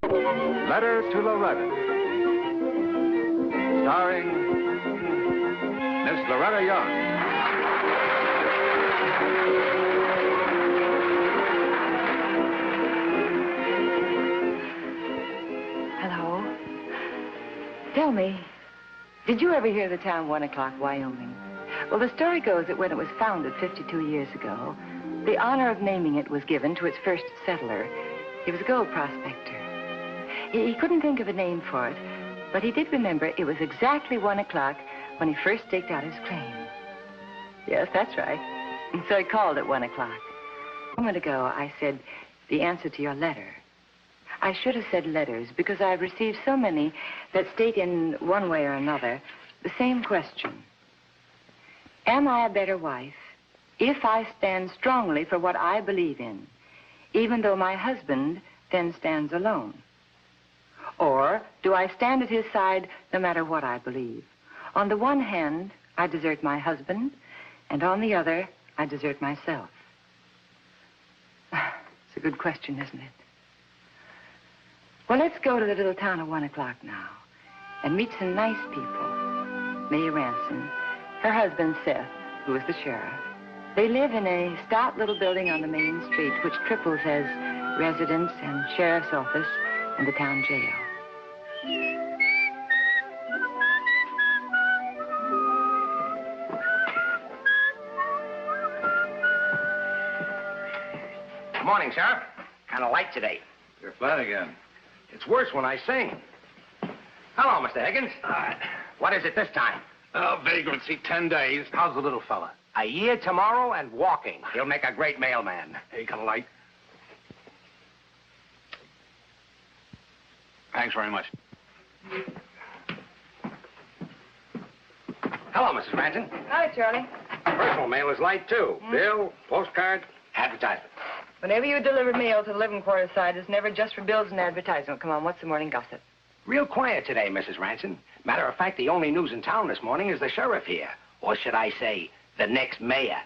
Letter to Loretta. Starring Miss Loretta Young. Hello. Tell me, did you ever hear the town 1 o'clock, Wyoming? Well, the story goes that when it was founded 52 years ago, the honor of naming it was given to its first settler. He was a gold prospector. He couldn't think of a name for it, but he did remember it was exactly 1 o'clock when he first staked out his claim. Yes, that's right. And so he called it 1 o'clock. A moment ago, I said the answer to your letter. I should have said letters because I've received so many that state in one way or another the same question. Am I a better wife if I stand strongly for what I believe in, even though my husband then stands alone? Or do I stand at his side no matter what I believe? On the one hand, I desert my husband, and on the other, I desert myself. It's a good question, isn't it? Well, let's go to the little town of 1 o'clock now and meet some nice people. May Ransom, her husband Seth, who is the sheriff. They live in a stout little building on the main street, which triples as residence and sheriff's office and the town jail. Good morning, Sheriff. Kind of light today. You're flat again. It's worse when I sing. Hello, Mr. Higgins. What is it this time? Vagrancy, 10 days. How's the little fella? A year tomorrow and walking. He'll make a great mailman. Hey, got a light? Thanks very much. Hello, Mrs. Ranson. Hi, Charlie. Personal mail is light, too. Bill, postcard, advertisement. Whenever you deliver mail to the living quarters side, it's never just for bills and advertisement. Come on, what's the morning gossip? Real quiet today, Mrs. Ranson. Matter of fact, the only news in town this morning is the sheriff here. Or should I say, the next mayor.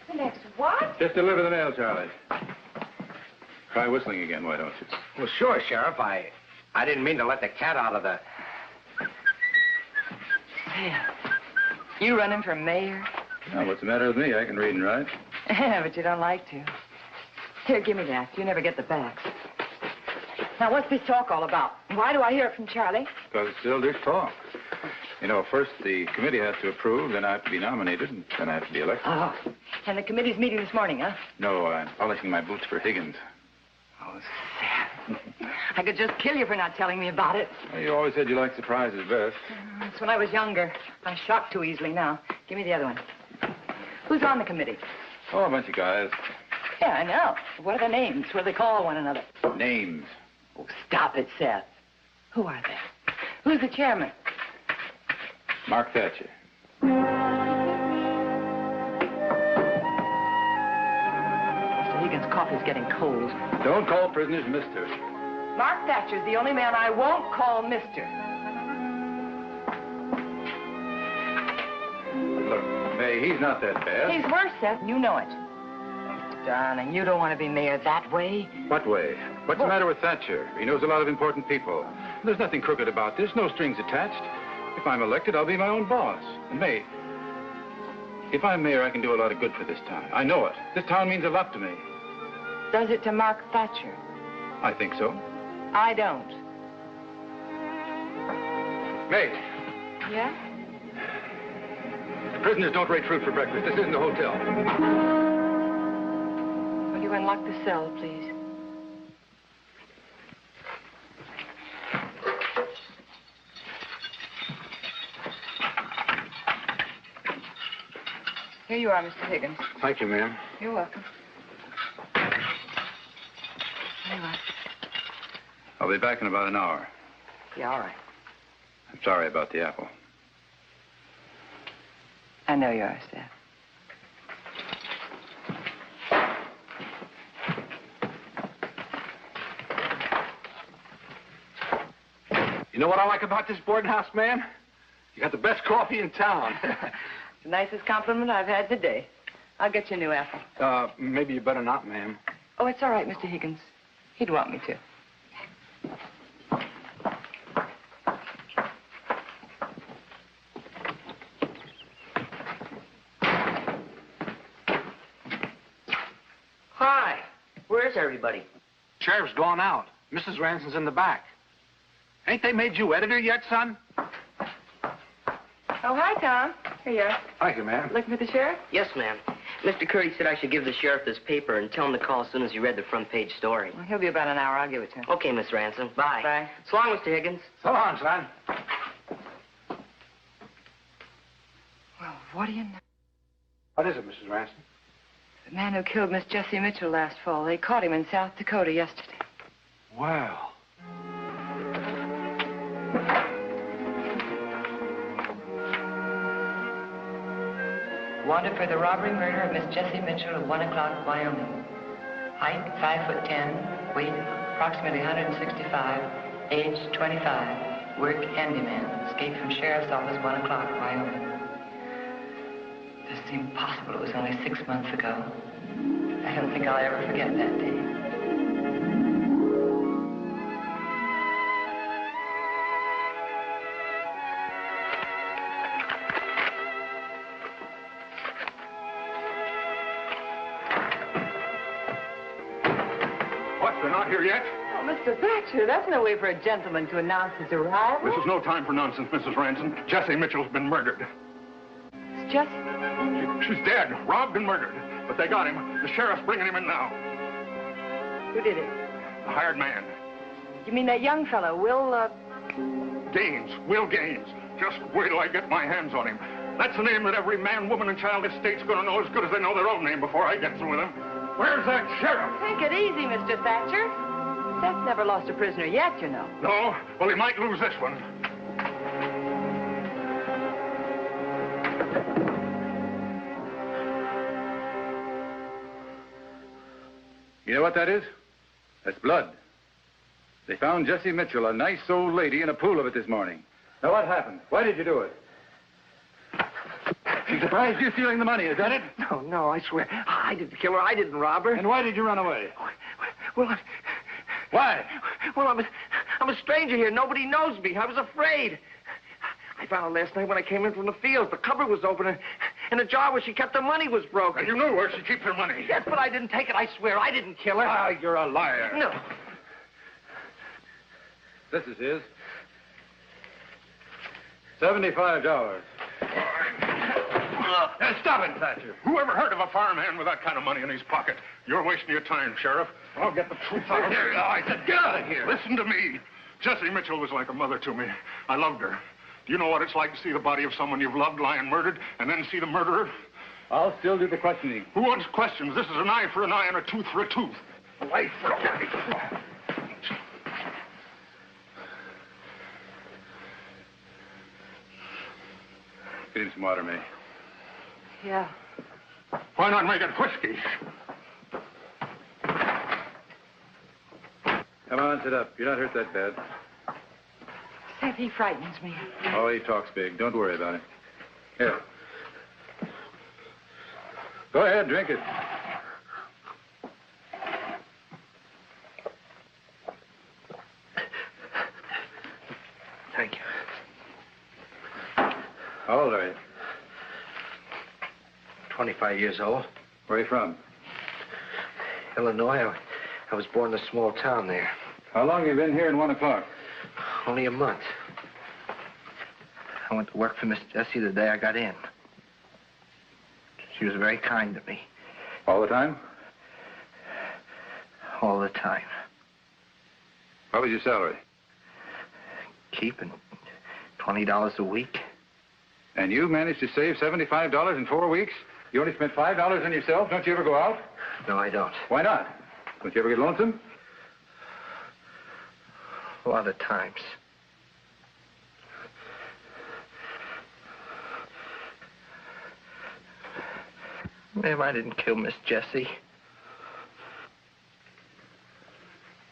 The next what? Just deliver the mail, Charlie. Try whistling again, why don't you? Well, sure, Sheriff. I didn't mean to let the cat out of the... Yeah. You running for mayor? Now, what's the matter with me? I can read and write. Yeah, but you don't like to. Here, give me that. You never get the backs. Now, what's this talk all about? Why do I hear it from Charlie? Because it's still just talk. You know, first the committee has to approve, then I have to be nominated, and then I have to be elected. Oh. And the committee's meeting this morning, huh? No, I'm polishing my boots for Higgins. Oh, Seth. I could just kill you for not telling me about it. Well, you always said you liked surprises best. That's when I was younger. I'm shocked too easily now. Give me the other one. Who's on the committee? Oh, a bunch of guys. Yeah, I know. What are their names? What do they call one another? Names. Oh, stop it, Seth. Who are they? Who's the chairman? Mark Thatcher. Mr. Higgins' coffee's getting cold. Don't call prisoners mister. Mark Thatcher's the only man I won't call mister. Look, May, he's not that bad. He's worse, Seth. You know it. Darling, you don't want to be mayor that way. What way? What's the matter with Thatcher? He knows a lot of important people. There's nothing crooked about this, no strings attached. If I'm elected, I'll be my own boss. And May, if I'm mayor, I can do a lot of good for this town. I know it. This town means a lot to me. Does it to Mark Thatcher? I think so. I don't. May, Yeah? prisoners don't rate fruit for breakfast. This isn't a hotel. Will you unlock the cell, please? Here you are, Mr. Higgins. Thank you, ma'am. You're welcome. Here you are. I'll be back in about an hour. Yeah, all right. I'm sorry about the apple. I know you are, Seth. You know what I like about this boarding house, ma'am? You got the best coffee in town. It's the nicest compliment I've had today. I'll get you a new apple. Maybe you better not, ma'am. Oh, it's all right, Mr. Higgins. He'd want me to. Hi. Where's everybody? Sheriff's gone out. Mrs. Ranson's in the back. Ain't they made you editor yet, son? Oh, hi, Tom. Here you are. Thank you, ma'am. Looking for the sheriff? Yes, ma'am. Mr. Curry said I should give the sheriff this paper and tell him to call as soon as he read the front page story. Well, he'll be about an hour. I'll give it to him. Okay, Miss Ransom. Bye. Bye. So long, Mr. Higgins. So long, son. Well, what do you know? What is it, Mrs. Ranson? The man who killed Miss Jessie Mitchell last fall. They caught him in South Dakota yesterday. Well. Wanted for the robbery murder of Miss Jessie Mitchell of 1 o'clock, Wyoming. Height, 5'10", weight, approximately 165, age, 25, work, handyman. Escaped from sheriff's office, 1 o'clock, Wyoming. This seemed possible. It was only 6 months ago. I don't think I'll ever forget that day. What, they're not here yet? Oh, Mr. Thatcher, that's no way for a gentleman to announce his arrival. This is no time for nonsense, Mrs. Ranson. Jessie Mitchell's been murdered. It's just... She's dead, robbed and murdered. But they got him. The sheriff's bringing him in now. Who did it? The hired man. You mean that young fellow, Will, Gaines. Will Gaines. Just wait till I get my hands on him. That's a name that every man, woman, and child in this state's gonna know as good as they know their own name before I get through with them. Where's that sheriff? Take it easy, Mr. Thatcher. Seth's never lost a prisoner yet, you know. No? Well, he might lose this one. You know what that is? That's blood. They found Jessie Mitchell, a nice old lady, in a pool of it this morning. Now, what happened? Why did you do it? She surprised you stealing the money, is that it? No, I swear. I didn't kill her. I didn't rob her. And why did you run away? Well, Why? Well, I'm a stranger here. Nobody knows me. I was afraid. I found her last night when I came in from the fields. The cupboard was open, and the jar where she kept the money was broken. And you knew where she keeps her money. Yes, but I didn't take it. I swear. I didn't kill her. Ah, you're a liar. No. This is his. $75. Stop it, Thatcher. Whoever heard of a farmhand with that kind of money in his pocket? You're wasting your time, Sheriff. I'll get the truth out of Here, I said, get out of here. Listen to me. Jessie Mitchell was like a mother to me. I loved her. Do you know what it's like to see the body of someone you've loved lying murdered and then see the murderer? I'll still do the questioning. Who wants questions? This is an eye for an eye and a tooth for a tooth. A life for a life. Get him some water, May. Yeah. Why not make it whiskey? Come on, sit up. You're not hurt that bad. Seth, he frightens me. Oh, he talks big. Don't worry about it. Here. Go ahead, drink it. Thank you. How old are you? 25 years old. Where are you from? Illinois. I was born in a small town there. How long have you been here in 1 o'clock? Only a month. I went to work for Miss Jessie the day I got in. She was very kind to me. All the time? All the time. What was your salary? Keeping $20 a week. And you managed to save $75 in 4 weeks? You only spent $5 on yourself? Don't you ever go out? No, I don't. Why not? Don't you ever get lonesome? A lot of times. Ma'am, I didn't kill Miss Jessie.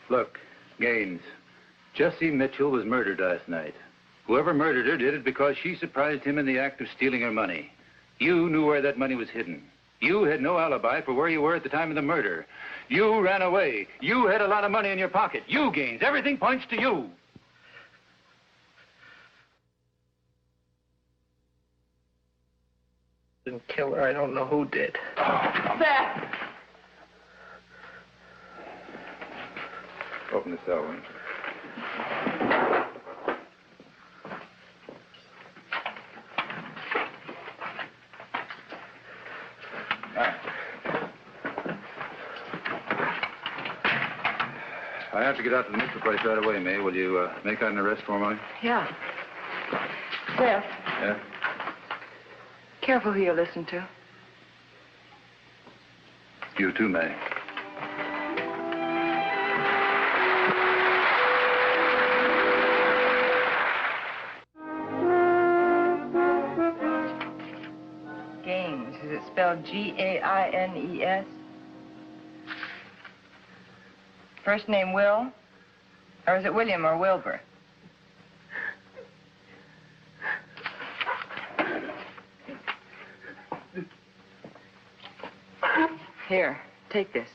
Look, Gaines, Jessie Mitchell was murdered last night. Whoever murdered her did it because she surprised him in the act of stealing her money. You knew where that money was hidden. You had no alibi for where you were at the time of the murder. You ran away. You had a lot of money in your pocket. You, Gaines. Everything points to you. Didn't kill her. I don't know who did. Seth! Open the cell, won't you? I have to get out to the Mitchell place right away, May. Will you make out an arrest for me? Yeah. Seth, Yeah? careful who you listen to. You too, May. Gaines. Is it spelled Gaines? First name Will? Or is it William or Wilbur? Here, take this.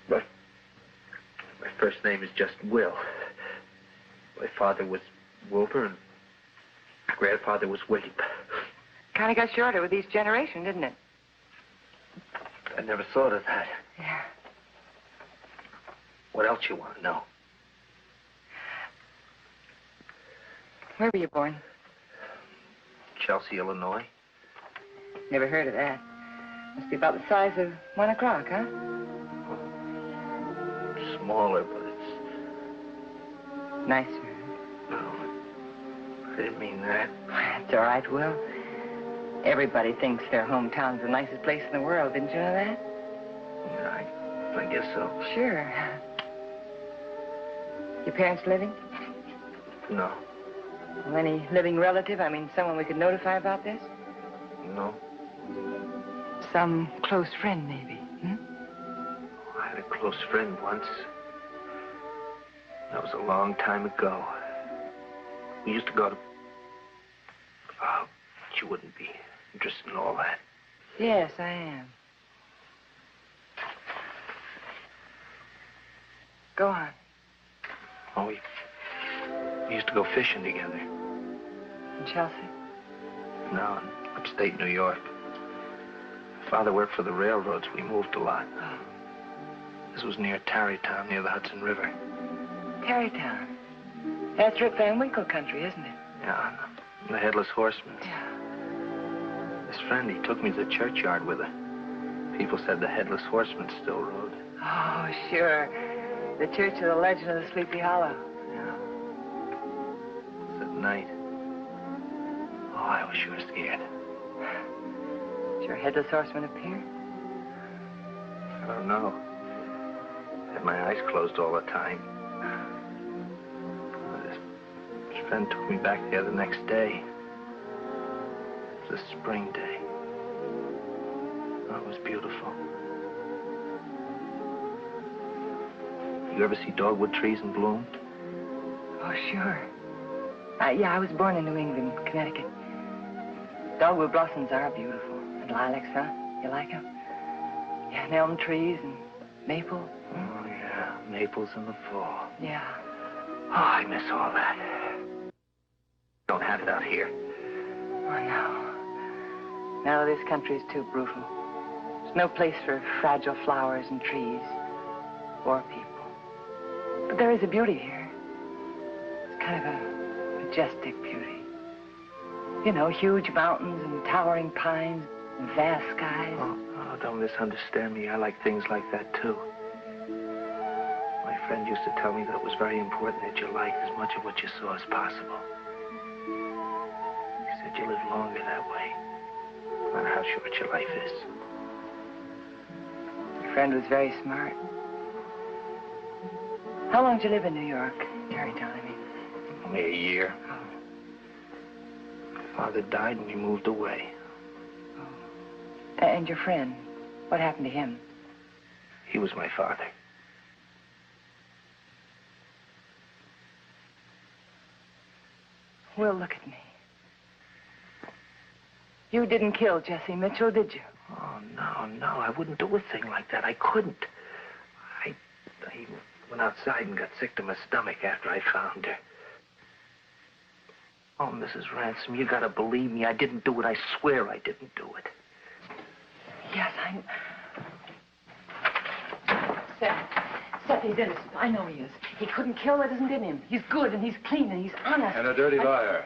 My first name is just Will. My father was Wilbur, and my grandfather was William. Kind of got shorter with each generation, didn't it? I never thought of that. Yeah. What else you want to know? Where were you born? Chelsea, Illinois. Never heard of that. Must be about the size of 1 o'clock, huh? Smaller, but it's... Nicer. No, I didn't mean that. That's all right, Will. Everybody thinks their hometown's the nicest place in the world. Didn't you know that? Yeah, I guess so. Sure. Your parents living? No. Well, any living relative? I mean, someone we could notify about this? No. Some close friend, maybe. I had a close friend once. That was a long time ago. We used to go to... Oh, but you wouldn't be interested in all that. Yes, I am. Go on. Oh, we used to go fishing together. In Chelsea? No, in upstate New York. Father worked for the railroads. We moved a lot. Oh. This was near Tarrytown, near the Hudson River. Tarrytown. That's Rip Van Winkle country, isn't it? Yeah, the Headless Horseman. Yeah. This friend, he took me to the churchyard with her. People said the Headless Horseman still rode. Oh, sure. The Church of the Legend of the Sleepy Hollow. Yeah. It was at night. Oh, I was sure scared. Did your Headless Horseman appear? I don't know. I had my eyes closed all the time. This friend took me back there the next day. It was a spring day. Oh, it was beautiful. You ever see dogwood trees in bloom? Oh, sure. Yeah, I was born in New England, Connecticut. Dogwood blossoms are beautiful. And lilacs, huh? You like them? Yeah, and elm trees and maple. Oh, yeah. Maples in the fall. Yeah. Oh, I miss all that. Don't have it out here. Oh, no. No, this country's too brutal. There's no place for fragile flowers and trees or people. But there is a beauty here. It's kind of a majestic beauty. You know, huge mountains and towering pines and vast skies. Oh, don't misunderstand me. I like things like that, too. My friend used to tell me that it was very important that you liked as much of what you saw as possible. He said you live longer that way, no matter how short your life is. Your friend was very smart. How long did you live in New York, Tarrytown, I mean? Only a year. Oh. Father died and we moved away. Oh. And your friend, what happened to him? He was my father. Will, look at me. You didn't kill Jesse Mitchell, did you? Oh, no, I wouldn't do a thing like that. I couldn't. I went outside and got sick to my stomach after I found her. Oh, Mrs. Ransom, you gotta believe me. I didn't do it. I swear I didn't do it. Yes, Seth, he's innocent. I know he is. He couldn't kill what isn't in him. He's good and he's clean and he's honest. And a dirty liar.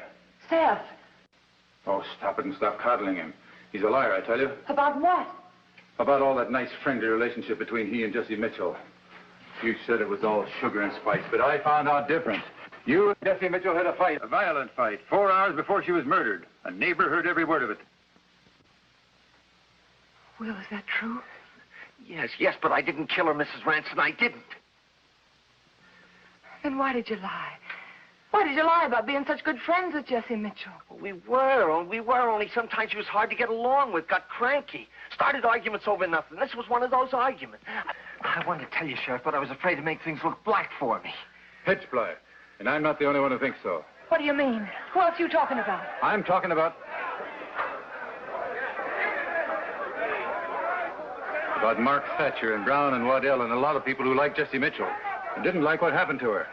Seth. Oh, stop it and stop coddling him. He's a liar, I tell you. About what? About all that nice friendly relationship between he and Jesse Mitchell. You said it was all sugar and spice, but I found out different. You and Jesse Mitchell had a fight, a violent fight, 4 hours before she was murdered. A neighbor heard every word of it. Will, is that true? Yes, but I didn't kill her, Mrs. Ransom. I didn't. Then why did you lie? Why did you lie about being such good friends with Jesse Mitchell? We were, only sometimes she was hard to get along with, got cranky. Started arguments over nothing. This was one of those arguments. I wanted to tell you, Sheriff, but I was afraid to make things look black for me. Pitch black. And I'm not the only one who thinks so. What do you mean? Who else are you talking about? I'm talking about Mark Thatcher and Brown and Waddell and a lot of people who like Jesse Mitchell and didn't like what happened to her.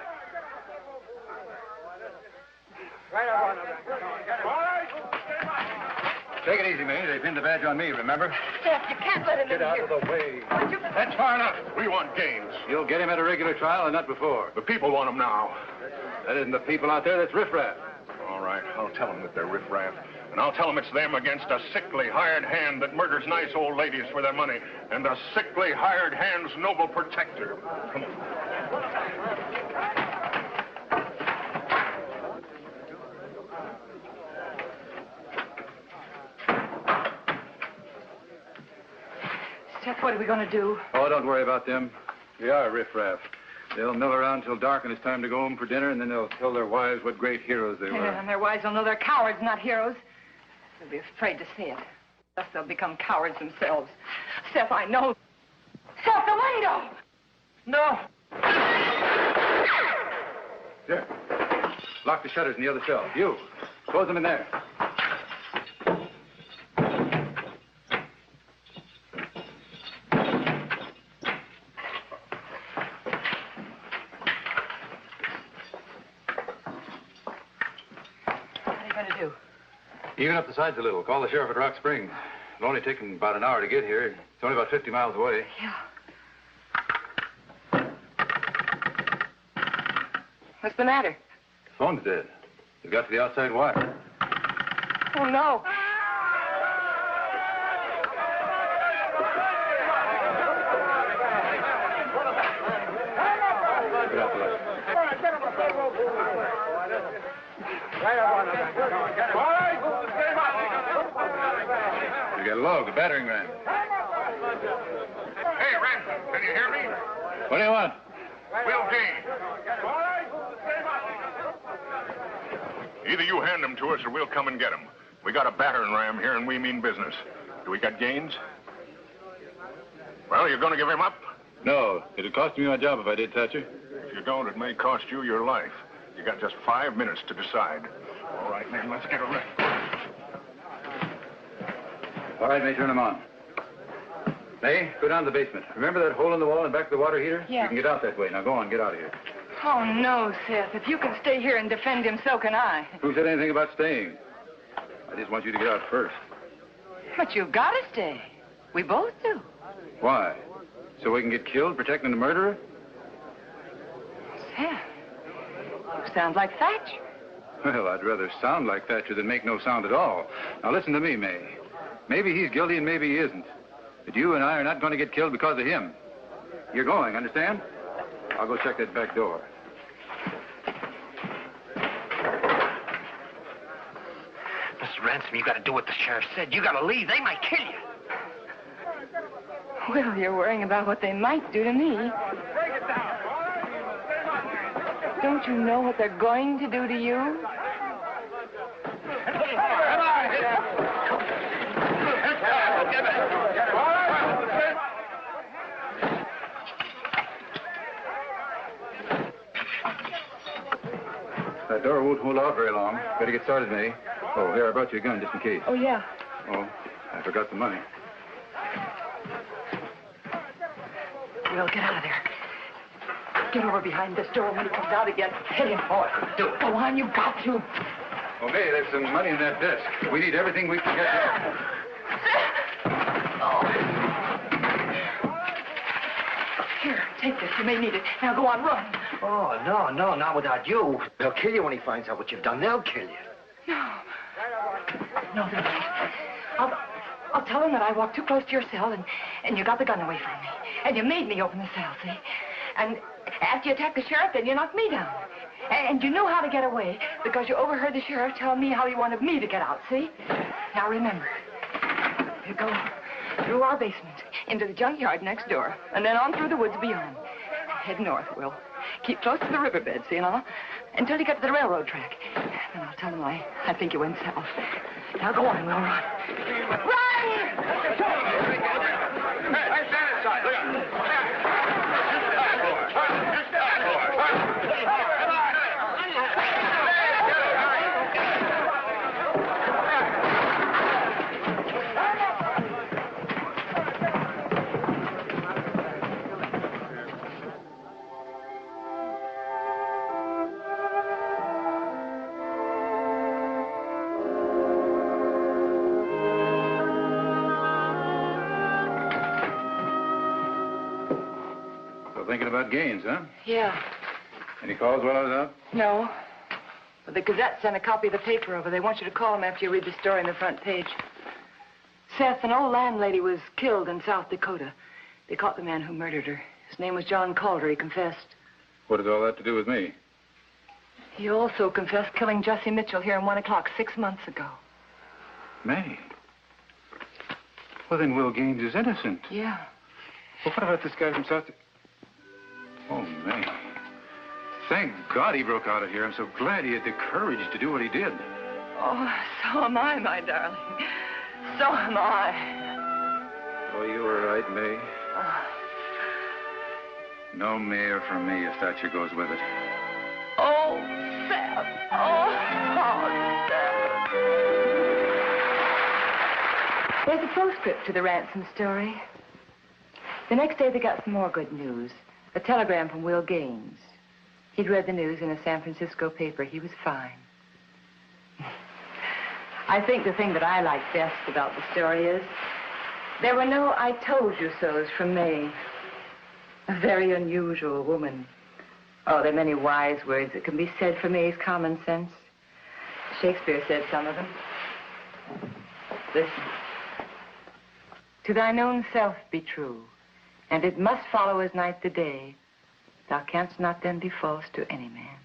Take it easy, May. They pinned the badge on me, remember? Seth, you can't let him Get in out here. of the way. That's far enough. We want games. You'll get him at a regular trial and not before. The people want him now. That isn't the people out there, that's riffraff. All right, I'll tell them that they're riffraff. And I'll tell them it's them against a sickly hired hand that murders nice old ladies for their money. And a sickly hired hand's noble protector. Come on. Seth, what are we going to do? Oh, don't worry about them. They are riffraff. They'll mill around till dark and it's time to go home for dinner, and then they'll tell their wives what great heroes they were. And their wives will know they're cowards, not heroes. They'll be afraid to see it. Thus they'll become cowards themselves. Seth, I know. Seth, the window! No. There. Lock the shutters in the other cell. You. Close them in there. Even up the sides a little. Call the sheriff at Rock Springs. It'll only take him about an hour to get here. It's only about 50 miles away. Yeah. What's the matter? The phone's dead. It got to the outside wire. Oh, no. Get out the light. You got a log, a battering ram. Hey, Ransom, can you hear me? What do you want? Will Gaines. Either you hand them to us or we'll come and get them. We got a battering ram here and we mean business. Do we got Gaines? Well, you're going to give him up? No. It'd cost me my job if I did, Thatcher. If you don't, it may cost you your life. You got just 5 minutes to decide. All right, man, let's get a rest. All right, May, turn them on. May, go down to the basement. Remember that hole in the wall in back of the water heater? Yeah. You can get out that way. Now go on, get out of here. Oh, no, Seth. If you can stay here and defend him, so can I. Who said anything about staying? I just want you to get out first. But you've got to stay. We both do. Why? So we can get killed protecting the murderer? Seth, you sound like Thatcher. Well, I'd rather sound like Thatcher than make no sound at all. Now listen to me, May. Maybe he's guilty and maybe he isn't. But you and I are not going to get killed because of him. You're going, understand? I'll go check that back door. Mrs. Ransom, you gotta do what the sheriff said. You gotta leave. They might kill you. Well, you're worrying about what they might do to me. Don't you know what they're going to do to you? That door won't hold out very long. Better get started, May. Oh, here, I brought you a gun just in case. Oh, yeah. Oh, I forgot the money. Will, get out of there. Get over behind this door when he comes out again. Hit him for it. Do it. Go on, you've got to. Oh, May, there's some money in that desk. We need everything we can get here. Oh. Here, take this. You may need it. Now go on, run. Oh, no, not without you. They'll kill you when he finds out what you've done. They'll kill you. No, they won't. I'll tell him that I walked too close to your cell and you got the gun away from me. And you made me open the cell, see? And after you attacked the sheriff, then you knocked me down. And you knew how to get away because you overheard the sheriff tell me how he wanted me to get out, see? Now remember, you go through our basement, into the junkyard next door, and then on through the woods beyond. Head north, Will. Keep close to the riverbed, see, until you get to the railroad track. Then I'll tell him I think you went south. Now go on, Will, run. Run! Hey, stand aside. Look out. Thinking about Gaines, huh? Yeah. Any calls while I was out? No. But the Gazette sent a copy of the paper over. They want you to call them after you read the story on the front page. Seth, an old landlady was killed in South Dakota. They caught the man who murdered her. His name was John Calder. He confessed. What has all that to do with me? He also confessed killing Jesse Mitchell here in 1 o'clock 6 months ago. May? Well, then Will Gaines is innocent. Yeah. Well, what about this guy from South... Oh, May. Thank God he broke out of here. I'm so glad he had the courage to do what he did. Oh, so am I, my darling. So am I. Oh, you were right, May. No mayor from me. A statue goes with it. Oh, Seth. Oh, Seth. There's a postscript to the ransom story. The next day, they got some more good news. A telegram from Will Gaines. He'd read the news in a San Francisco paper. He was fine. I think the thing that I like best about the story is there were no I told you so's from May. A very unusual woman. Oh, there are many wise words that can be said for May's common sense. Shakespeare said some of them. Listen. To thine own self be true, and it must follow as night the day. Thou canst not then be false to any man.